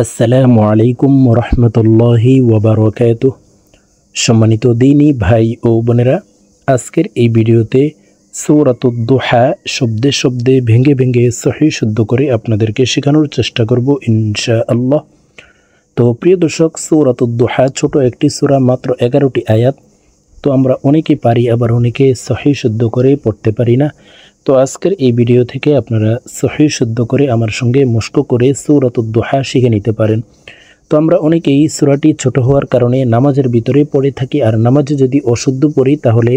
আসসালামু আলাইকুম রহমতুল্লাহি ওয়াবারাকাতুহ। সম্মানিত দিনী ভাই ও বোনেরা, আজকের এই ভিডিওতে সূরাতুদ দুহা শব্দে শব্দে ভেঙে ভেঙে সহিহ শুদ্ধ করে আপনাদেরকে শেখানোর চেষ্টা করব ইনশাআল্লাহ। তো প্রিয় দর্শক, সূরাতুদ দুহা ছোট একটি সূরা, মাত্র 11টি আয়াত। তো আমরা অনেকে পারি, আবার অনেকে সহিহ শুদ্ধ করে পড়তে পারি না। তো আজকের এই ভিডিও থেকে আপনারা সহিহ শুদ্ধ করে আমার সঙ্গে মস্ক করে সূরাতুদ দুহা শিখে নিতে পারেন। তো আমরা অনেকেই সূরাটি ছোট হওয়ার কারণে নামাজের ভিতরে পড়ে থাকি, আর নামাজে যদি অশুদ্ধ পড়ি তাহলে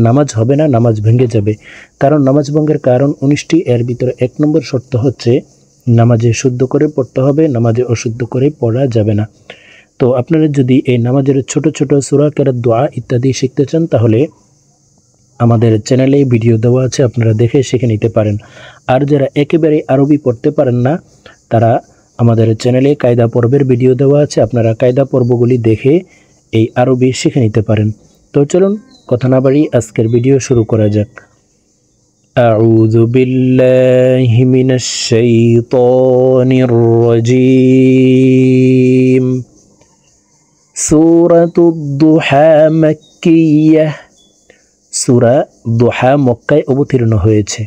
নামাজ হবে না, নামাজ ভেঙে যাবে। কারণ নামাজ ভঙ্গের কারণ 19টি, এর ভিতরে 1 নম্বর শর্ত হচ্ছে নামাজে শুদ্ধ করে পড়তে হবে, নামাজে অশুদ্ধ করে পড়া যাবে না। তো আপনারা যদি এই নামাজের ছোট ছোট সূরা, কেরাত, দোয়া ইত্যাদি শিখতে চান তাহলে আমাদের চ্যানেলে ভিডিও দেওয়া আছে, আপনারা দেখে শিখে নিতে পারেন। আর যারা একেবারে আরবি পড়তে পারেন না, তারা আমাদের চ্যানেলে কায়দা পর্বের ভিডিও দেওয়া আছে, আপনারা কায়দা পর্বগুলি দেখে এই আরবি শিখে নিতে পারেন। তো চলুন কথা না বাড়িয়ে আজকের ভিডিও শুরু করা যাক। আউযু বিল্লাহি মিনাশ শাইতানির রাজীম। সূরাতুদ দুহা মাক্কিয়াহ। সূরা দুহা মক্কায় অবতীর্ণ হয়েছে।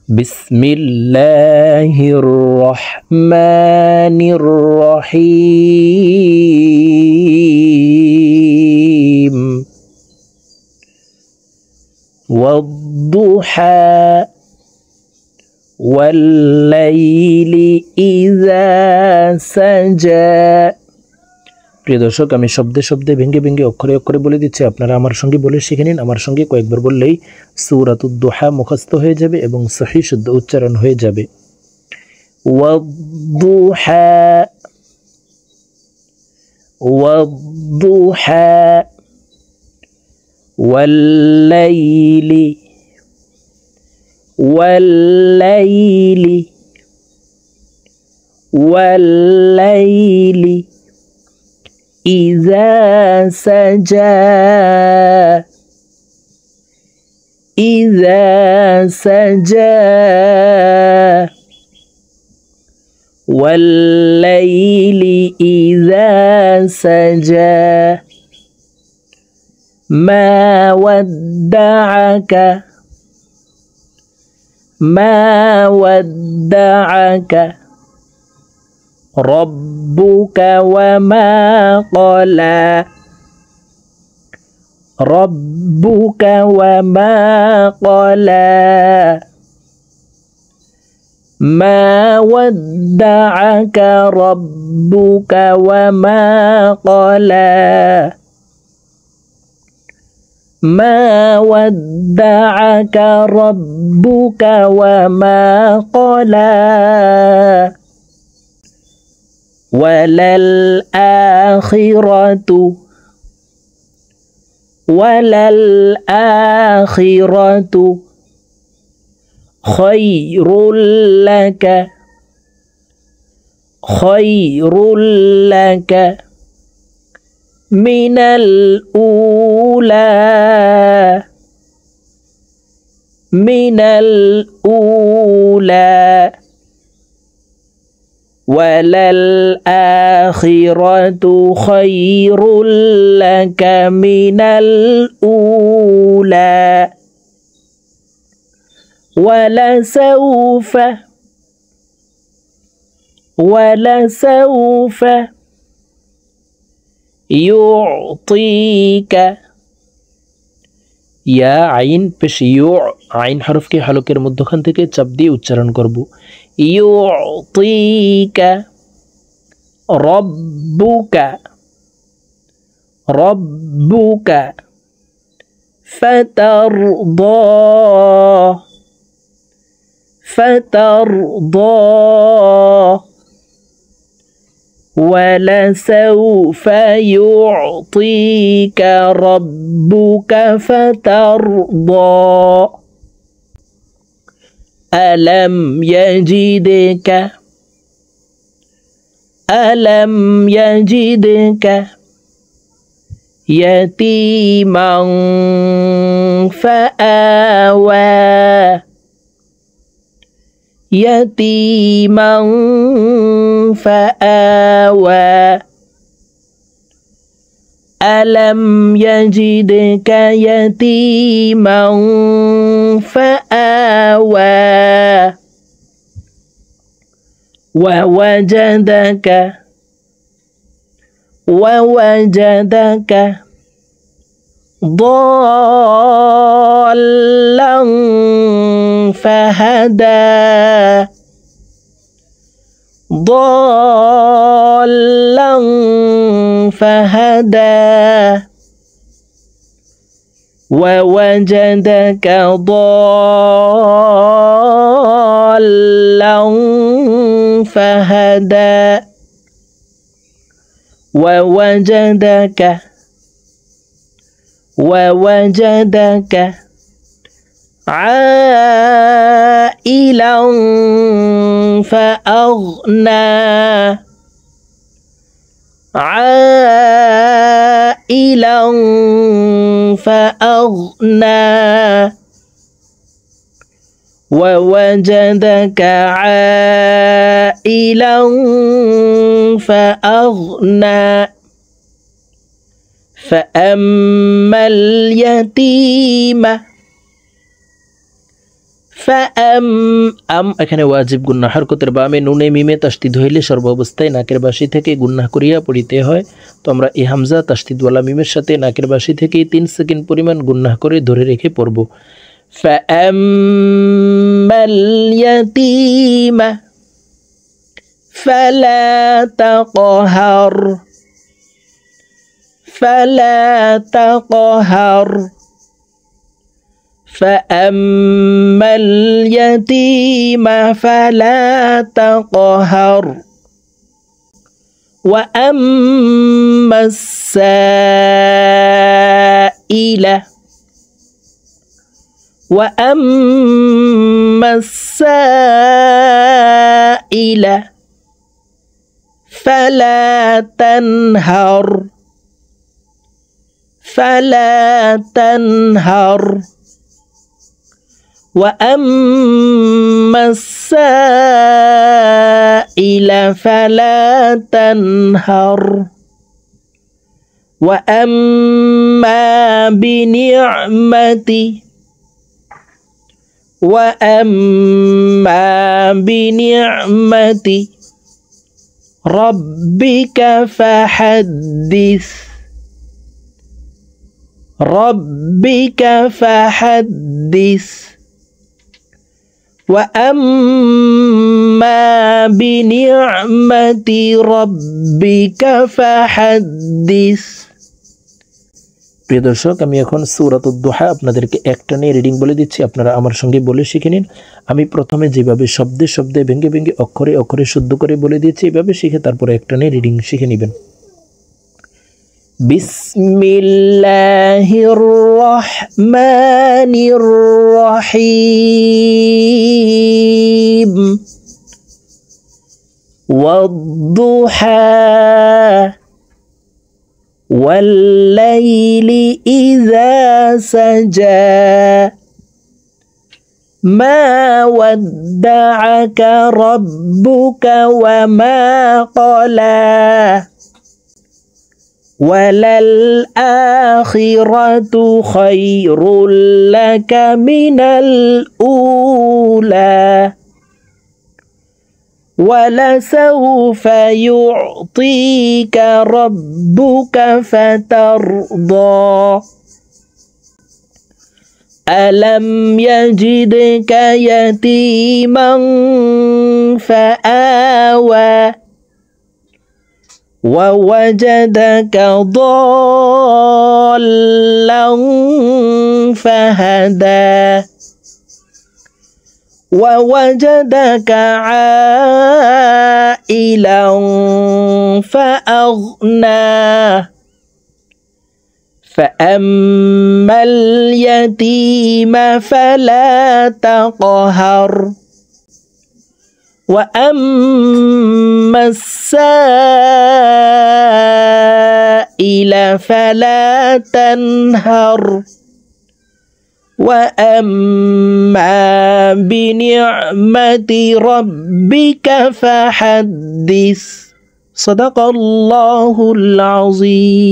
বিসমিল্লাহির রহমানির রহিম। ওয়াদ-দুহা ওয়াল-লাইলি ইযা সাজা। প্রিয় দর্শক, আমি শব্দে শব্দে ভেঙে ভেঙে অক্ষরে অক্ষরে বলে দিচ্ছি, আপনারা আমার সঙ্গে বলে শিখে নিন। আমার সঙ্গে কয়েকবার বললেই সূরাতুদ দুহা মুখস্থ হয়ে যাবে এবং সহিহ শুদ্ধ উচ্চারণ হয়ে যাবে। ওয়াদ-দুহা ওয়াদ-দুহা ওয়াল-লাইলি ওয়াল-লাইলি ওয়াল-লাইলি إذا سجى إذا سجى والليل إذا سجى ما ودعك ما ودعك ربك وما قلى ربك وما قلى ما ودعك ربك وما قلى ما ودعك ربك وما قلى وللآخرة خير لك من الأولى وللآخرة خير لك من الأولى ولسوف يعطيك ইয়া আইন পেশ ইউ, আইন হরফকে হলকের মধ্যখান থেকে চাপ দিয়ে উচ্চারণ করব। ইউতিকা রব্বুকা রব্বুকা ফাতারদা ফাতারদা ولسوف يعطيك ربك فترضى ألم يجدك يتيما فآوى يتيما فآوى ألم يجدك يتيما فآوى ووجدك ضالا فهدى ووجدك ضالا فهدى ووجدك عائلا فأغنى ووجدك عائلا فأغنى فأما اليتيم এখানে ওয়াজিব গুন্নাহ হরকতের বামে নুনে মিমে তাসদিদ হইলে সর্বাবস্থায় নাকের বাসি থেকে গুন্নাহ করিয়া পড়িতে হয়। তো আমরা এই হামজা তাসদিদওয়ালা মিমের সাথে নাকের বাসি থেকে 3 সেকেন্ড পরিমাণ গুন্নাহ করে ধরে রেখে পড়ব। ফাআম্মাল ইয়াতীমা ফালা তাকহার فأما اليتيم فلا تقهر وأما السائل فلا تنهر وأما السائل فلا تنهر وأما بنعمة ربك فحدث وأما بنعمة ربك فحدث। প্রিয় দর্শক, আমি এখন সূরাতুদ দুহা আপনাদেরকে একটানে রিডিং বলে দিচ্ছি, আপনারা আমার সঙ্গে বলে শিখে নিন। আমি প্রথমে যেভাবে শব্দে শব্দে ভেঙে ভেঙে অক্ষরে অক্ষরে শুদ্ধ করে বলে দিয়েছি, এভাবে শিখে তারপরে একটানে রিডিং শিখে নেবেন। বিসমিল্লাহির রহমানির রহিম ওয়াদ-দুহা ওয়াল-লাইলি ইযা সাজা মা ওয়াদ্দা'আকা রাব্বুকা ওয়া মা ক্বালা وَلَلْآخِرَةُ خَيْرٌ لَكَ مِنَ الْأُولَى وَلَسَوْفَ يُعْطِيكَ رَبُّكَ فَتَرْضَى أَلَمْ يَجِدْكَ يَتِيمًا فَآوَى ووجدك ضالا فهدى ووجدك عائلا فأغنى فأما اليتيم فلا تقهر وأما السائل فلا تنهر وأما بنعمة ربك فحدث صدق الله العظيم।